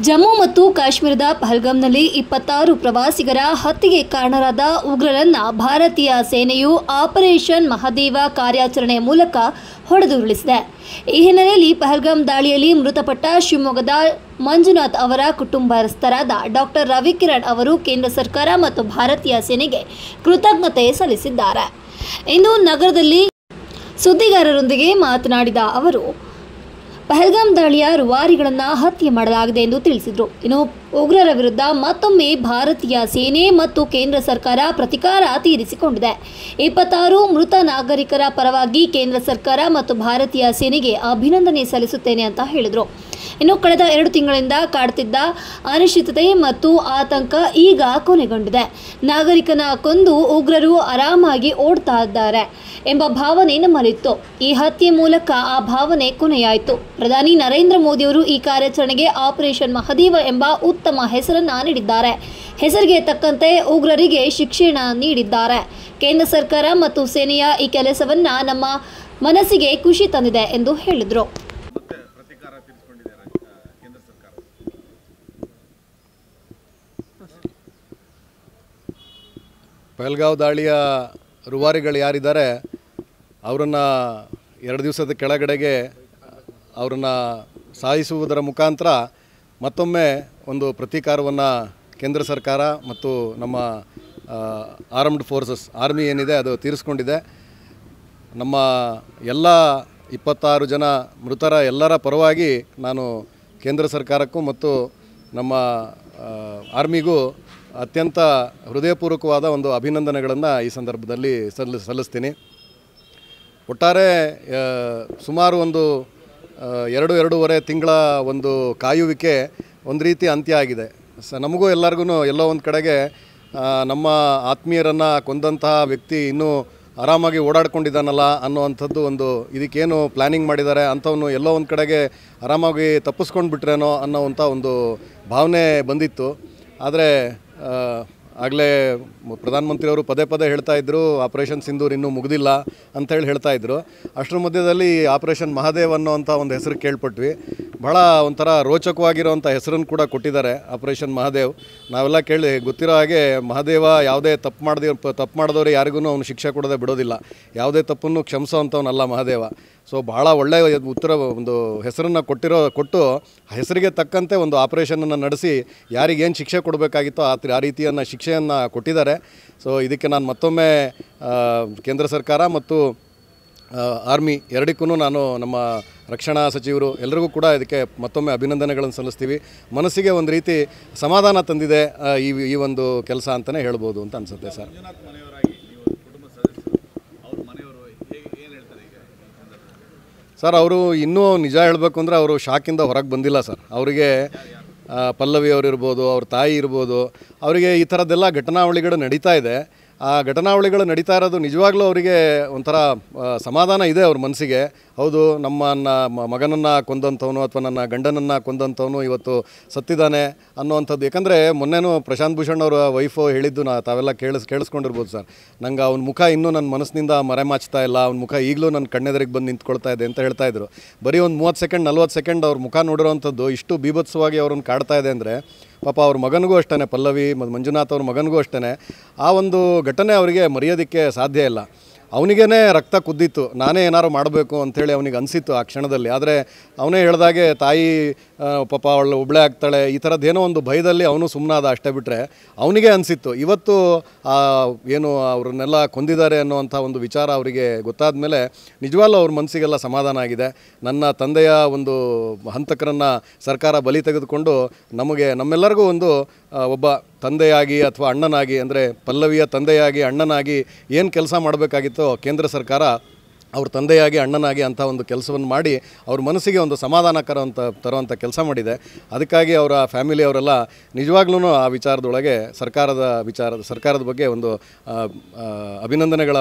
ಜಮ್ಮು ಮತ್ತು ಕಾಶ್ಮೀರದ ಪಹಲ್ಗಾಮ್ನಲ್ಲಿ 26 ಪ್ರವಾಸಿಗರ ಹತ್ಯೆಗೆ ಕಾರಣರಾದ ಉಗ್ರರನ್ನ ಭಾರತೀಯ ಸೇನೆಯು ಆಪರೇಷನ್ ಮಹದೇವ ಕಾರ್ಯಾಚರಣೆ ಮೂಲಕ ಹೊಡೆದುರುಳಿಸಿದೆ. ಈ ಹಿನ್ನೆಲೆಯಲ್ಲಿ ಪಹಲ್ಗಾಮ್ ದಾಳಿಯಲ್ಲಿ ಮೃತಪಟ್ಟ ಶಿವಮೊಗ್ಗದ ಮಂಜುನಾಥ್ ಅವರ ಕುಟುಂಬಸ್ಥರಾದ ಡಾಕ್ಟರ್ ರವಿಕಿರಣ್ ಅವರು ಕೇಂದ್ರ ಸರ್ಕಾರ ಮತ್ತು ಭಾರತೀಯ ಸೇನೆಗೆ ಕೃತಜ್ಞತೆ ಸಲ್ಲಿಸಿದ್ದಾರೆ. ಇಂದು ನಗರದಲ್ಲಿ ಸುದ್ದಿಗಾರರೊಂದಿಗೆ ಮಾತನಾಡಿದ ಅವರು, ಪಹಲ್ಗಾಮ್ ದಾಳಿಯ ರೂವಾರಿಗಳನ್ನು ಹತ್ಯೆ ಮಾಡಲಾಗಿದೆ ಎಂದು ತಿಳಿಸಿದರು. ಇನ್ನು ಉಗ್ರರ ವಿರುದ್ಧ ಮತ್ತೊಮ್ಮೆ ಭಾರತೀಯ ಸೇನೆ ಮತ್ತು ಕೇಂದ್ರ ಸರ್ಕಾರ ಪ್ರತೀಕಾರ ತೀರಿಸಿಕೊಂಡಿದೆ. 26 ಮೃತ ನಾಗರಿಕರ ಪರವಾಗಿ ಕೇಂದ್ರ ಸರ್ಕಾರ ಮತ್ತು ಭಾರತೀಯ ಸೇನೆಗೆ ಅಭಿನಂದನೆ ಸಲ್ಲಿಸುತ್ತೇನೆ ಅಂತ ಹೇಳಿದರು. ಇನ್ನು ಕಳೆದ 2 ತಿಂಗಳಿಂದ ಕಾಡುತ್ತಿದ್ದ ಅನಿಶ್ಚಿತತೆ ಮತ್ತು ಆತಂಕ ಈಗ ಕೊನೆಗೊಂಡಿದೆ. ನಾಗರಿಕನ ಕೊಂದು ಉಗ್ರರು ಆರಾಮಾಗಿ ಓಡ್ತಾ ಇದ್ದಾರೆ ಎಂಬ ಭಾವನೆ ನಮ್ಮಲ್ಲಿತ್ತು. ಈ ಹತ್ಯೆ ಮೂಲಕ ಆ ಭಾವನೆ ಕೊನೆಯಾಯಿತು. ಪ್ರಧಾನಿ ನರೇಂದ್ರ ಮೋದಿಯವರು ಈ ಕಾರ್ಯಾಚರಣೆಗೆ ಆಪರೇಷನ್ ಮಹದೇವ ಎಂಬ ಉತ್ತಮ ಹೆಸರನ್ನು ನೀಡಿದ್ದಾರೆ. ಹೆಸರಿಗೆ ತಕ್ಕಂತೆ ಉಗ್ರರಿಗೆ ಶಿಕ್ಷಣ ನೀಡಿದ್ದಾರೆ. ಕೇಂದ್ರ ಸರ್ಕಾರ ಮತ್ತು ಸೇನೆಯ ಈ ಕೆಲಸವನ್ನ ನಮ್ಮ ಮನಸ್ಸಿಗೆ ಖುಷಿ ತಂದಿದೆ ಎಂದು ಹೇಳಿದರು. ಪಹಲ್ಗಾವ್ ದಾಳಿಯ ರೂವಾರಿಗಳು ಯಾರಿದ್ದಾರೆ ಅವರನ್ನು 2 ದಿವಸದ ಕೆಳಗಡೆಗೆ ಅವರನ್ನು ಸಾಯಿಸುವುದರ ಮುಖಾಂತರ ಮತ್ತೊಮ್ಮೆ ಒಂದು ಪ್ರತೀಕಾರವನ್ನು ಕೇಂದ್ರ ಸರ್ಕಾರ ಮತ್ತು ನಮ್ಮ ಆರ್ಮ್ಡ್ ಫೋರ್ಸಸ್ ಆರ್ಮಿ ಏನಿದೆ ಅದು ತೀರಿಸ್ಕೊಂಡಿದೆ. ನಮ್ಮ ಎಲ್ಲ 26 ಜನ ಮೃತರ ಎಲ್ಲರ ಪರವಾಗಿ ನಾನು ಕೇಂದ್ರ ಸರ್ಕಾರಕ್ಕೂ ಮತ್ತು ನಮ್ಮ ಆರ್ಮಿಗೂ ಅತ್ಯಂತ ಹೃದಯಪೂರ್ವಕವಾದ ಒಂದು ಅಭಿನಂದನೆಗಳನ್ನು ಈ ಸಂದರ್ಭದಲ್ಲಿ ಸಲ್ಲಿಸ್ತೀನಿ. ಒಟ್ಟಾರೆ ಸುಮಾರು ಒಂದು 2-2.5 ತಿಂಗಳ ಒಂದು ಕಾಯುವಿಕೆ ಒಂದು ರೀತಿ ಅಂತ್ಯ ಆಗಿದೆ. ನಮಗೂ ಎಲ್ಲರಿಗೂ ಎಲ್ಲೋ ಒಂದು ಕಡೆಗೆ ನಮ್ಮ ಆತ್ಮೀಯರನ್ನು ಕೊಂದಂತಹ ವ್ಯಕ್ತಿ ಇನ್ನೂ ಆರಾಮಾಗಿ ಓಡಾಡ್ಕೊಂಡಿದ್ದಾನಲ್ಲ ಅನ್ನೋವಂಥದ್ದು ಒಂದು ಇದಕ್ಕೇನು ಪ್ಲ್ಯಾನಿಂಗ್ ಮಾಡಿದ್ದಾರೆ ಅಂಥವನು ಎಲ್ಲೋ ಒಂದು ಕಡೆಗೆ ಆರಾಮಾಗಿ ತಪ್ಪಿಸ್ಕೊಂಡು ಬಿಟ್ರೇನೋ ಅನ್ನೋವಂಥ ಒಂದು ಭಾವನೆ ಬಂದಿತ್ತು. ಆದರೆ ಆಗಲೇ ಪ್ರಧಾನಮಂತ್ರಿಯವರು ಪದೇ ಪದೇ ಹೇಳ್ತಾ ಇದ್ದರು ಆಪರೇಷನ್ ಸಿಂಧೂರ್ ಇನ್ನೂ ಮುಗಿದಿಲ್ಲ ಅಂಥೇಳಿ ಹೇಳ್ತಾ ಇದ್ದರು. ಅಷ್ಟರ ಮಧ್ಯದಲ್ಲಿ ಆಪರೇಷನ್ ಮಹಾದೇವ್ ಅನ್ನೋವಂಥ ಒಂದು ಹೆಸರು ಕೇಳ್ಪಟ್ವಿ. ಭಾಳ ಒಂಥರ ರೋಚಕವಾಗಿರೋವಂಥ ಹೆಸರನ್ನು ಕೂಡ ಕೊಟ್ಟಿದ್ದಾರೆ ಆಪರೇಷನ್ ಮಹಾದೇವ್. ನಾವೆಲ್ಲ ಗೊತ್ತಿರೋ ಹಾಗೆ ಮಹಾದೇವ ಯಾವುದೇ ತಪ್ಪು ಮಾಡಿದವರು ಯಾರಿಗೂ ಅವನು ಶಿಕ್ಷೆ ಕೊಡೋದೇ ಬಿಡೋದಿಲ್ಲ. ಯಾವುದೇ ತಪ್ಪನ್ನು ಕ್ಷಮಿಸೋವಂಥವನಲ್ಲ ಮಹಾದೇವ. ಸೊ ಭಾಳ ಒಳ್ಳೆಯ ಒಂದು ಹೆಸರನ್ನು ಕೊಟ್ಟು ಹೆಸರಿಗೆ ತಕ್ಕಂತೆ ಒಂದು ಆಪರೇಷನನ್ನು ನಡೆಸಿ ಯಾರಿಗೇನು ಶಿಕ್ಷೆ ಕೊಡಬೇಕಾಗಿತ್ತೋ ಆ ರೀತಿಯನ್ನು ಶಿಕ್ಷೆಯನ್ನು ಕೊಟ್ಟಿದ್ದಾರೆ. ಸೊ ಇದಕ್ಕೆ ನಾನು ಮತ್ತೊಮ್ಮೆ ಕೇಂದ್ರ ಸರ್ಕಾರ ಮತ್ತು ಆರ್ಮಿ ಎರಡಕ್ಕೂ ನಾನು ನಮ್ಮ ರಕ್ಷಣಾ ಸಚಿವರು ಎಲ್ಲರಿಗೂ ಕೂಡ ಇದಕ್ಕೆ ಮತ್ತೊಮ್ಮೆ ಅಭಿನಂದನೆಗಳನ್ನು ಸಲ್ಲಿಸ್ತೀವಿ. ಮನಸ್ಸಿಗೆ ಒಂದು ರೀತಿ ಸಮಾಧಾನ ತಂದಿದೆ ಈ ಒಂದು ಕೆಲಸ ಅಂತಲೇ ಹೇಳ್ಬೋದು ಅಂತ ಅನಿಸುತ್ತೆ ಸರ್. ಸರ್ ಅವರು ಇನ್ನೂ ನಿಜ ಹೇಳಬೇಕು ಅಂದರೆ ಅವರು ಶಾಕಿಂದ ಹೊರಗೆ ಬಂದಿಲ್ಲ ಸರ್. ಅವರಿಗೆ ಪಲ್ಲವಿ ಅವರಿರ್ಬೋದು, ಅವ್ರ ತಾಯಿ ಇರ್ಬೋದು, ಅವರಿಗೆ ಈ ಥರದ್ದೆಲ್ಲ ಘಟನಾವಳಿಗಳು ನಡೀತಾ ಇದೆ. ಆ ಘಟನಾವಳಿಗಳು ನಡೀತಾ ಇರೋದು ನಿಜವಾಗ್ಲೂ ಅವರಿಗೆ ಒಂಥರ ಸಮಾಧಾನ ಇದೆ ಅವ್ರ ಮನಸ್ಸಿಗೆ. ಹೌದು, ನಮ್ಮ ಮಗನನ್ನು ಕೊಂದಂಥವನು ಅಥವಾ ನನ್ನ ಗಂಡನನ್ನು ಕೊಂದಂಥವನು ಇವತ್ತು ಸತ್ತಿದ್ದಾನೆ ಅನ್ನೋವಂಥದ್ದು. ಯಾಕಂದರೆ ಮೊನ್ನೆನೂ ಪ್ರಶಾಂತ್ ಭೂಷಣ್ ಅವರ ವೈಫು ಹೇಳಿದ್ದು ತಾವೆಲ್ಲ ಕೇಳಿಸ್ಕೊಂಡಿರ್ಬೋದು ಸರ್. ನಂಗೆ ಅವ್ನ ಮುಖ ಇನ್ನೂ ನನ್ನ ಮನಸ್ಸಿನಿಂದ ಮರೆಮಾಚ್ತಾ ಇಲ್ಲ, ಅವ್ನ ಮುಖ ಈಗಲೂ ನನ್ನ ಕಣ್ಣೆದರಿಗೆ ಬಂದು ನಿಂತ್ಕೊಳ್ತಾ ಇದೆ ಅಂತ ಹೇಳ್ತಾ ಇದ್ರು. ಬರೀ ಒಂದು 30 ಸೆಕೆಂಡ್ 40 ಸೆಕೆಂಡ್ ಅವ್ರ ಮುಖ ನೋಡಿರೋವಂಥದ್ದು ಇಷ್ಟು ಬೀಭತ್ಸವಾಗಿ ಅವ್ರನ್ನ ಕಾಡ್ತಾ ಇದೆ ಅಂದರೆ ಪಾಪ ಅವ್ರ ಮಗನಿಗೂ ಅಷ್ಟೇ, ಪಲ್ಲವಿ ಮತ್ತು ಮಂಜುನಾಥ್ ಅವ್ರ ಮಗನಿಗೂ ಅಷ್ಟೇ ಆ ಒಂದು ಘಟನೆ ಅವರಿಗೆ ಮರೆಯೋದಕ್ಕೆ ಸಾಧ್ಯ ಇಲ್ಲ. ಅವನಿಗೇ ರಕ್ತ ಕುದ್ದಿತ್ತು, ನಾನೇ ಏನಾರು ಮಾಡಬೇಕು ಅಂಥೇಳಿ ಅವನಿಗೆ ಅನಿಸಿತ್ತು ಆ ಕ್ಷಣದಲ್ಲಿ. ಆದರೆ ಅವನೇ ಹೇಳ್ದಾಗೆ ತಾಯಿ ಪಾಪ ಅವಳು ಒಬ್ಬಳೇ ಆಗ್ತಾಳೆ ಈ ಥರದ್ದೇನೋ ಒಂದು ಭಯದಲ್ಲಿ ಅವನು ಸುಮ್ಮನಾದ ಅಷ್ಟೇ. ಬಿಟ್ಟರೆ ಅವನಿಗೆ ಅನಿಸಿತ್ತು ಇವತ್ತು ಏನು ಅವ್ರನ್ನೆಲ್ಲ ಕೊಂದಿದ್ದಾರೆ ಅನ್ನೋವಂಥ ಒಂದು ವಿಚಾರ ಅವರಿಗೆ ಗೊತ್ತಾದ ಮೇಲೆ ನಿಜವಾಗ್ಲೂ ಅವ್ರ ಮನಸ್ಸಿಗೆಲ್ಲ ಸಮಾಧಾನ ಆಗಿದೆ. ನನ್ನ ತಂದೆಯ ಒಂದು ಹಂತಕರನ್ನು ಸರ್ಕಾರ ಬಲಿ ತೆಗೆದುಕೊಂಡು ನಮ್ಮೆಲ್ಲರಿಗೂ ಒಂದು ಒಬ್ಬ ತಂದೆಯಾಗಿ ಅಥವಾ ಅಣ್ಣನಾಗಿ, ಅಂದರೆ ಪಲ್ಲವಿಯ ತಂದೆಯಾಗಿ ಅಣ್ಣನಾಗಿ ಏನು ಕೆಲಸ ಮಾಡಬೇಕಾಗಿತ್ತೋ ಕೇಂದ್ರ ಸರ್ಕಾರ ಅವ್ರ ತಂದೆಯಾಗಿ ಅಣ್ಣನಾಗಿ ಅಂಥ ಒಂದು ಕೆಲಸವನ್ನು ಮಾಡಿ ಅವ್ರ ಮನಸ್ಸಿಗೆ ಒಂದು ಸಮಾಧಾನಕರ ತರುವಂಥ ಕೆಲಸ ಮಾಡಿದೆ. ಅದಕ್ಕಾಗಿ ಅವರ ಫ್ಯಾಮಿಲಿಯವರೆಲ್ಲ ನಿಜವಾಗ್ಲೂ ಆ ವಿಚಾರದೊಳಗೆ ಸರ್ಕಾರದ ಬಗ್ಗೆ ಒಂದು ಅಭಿನಂದನೆಗಳ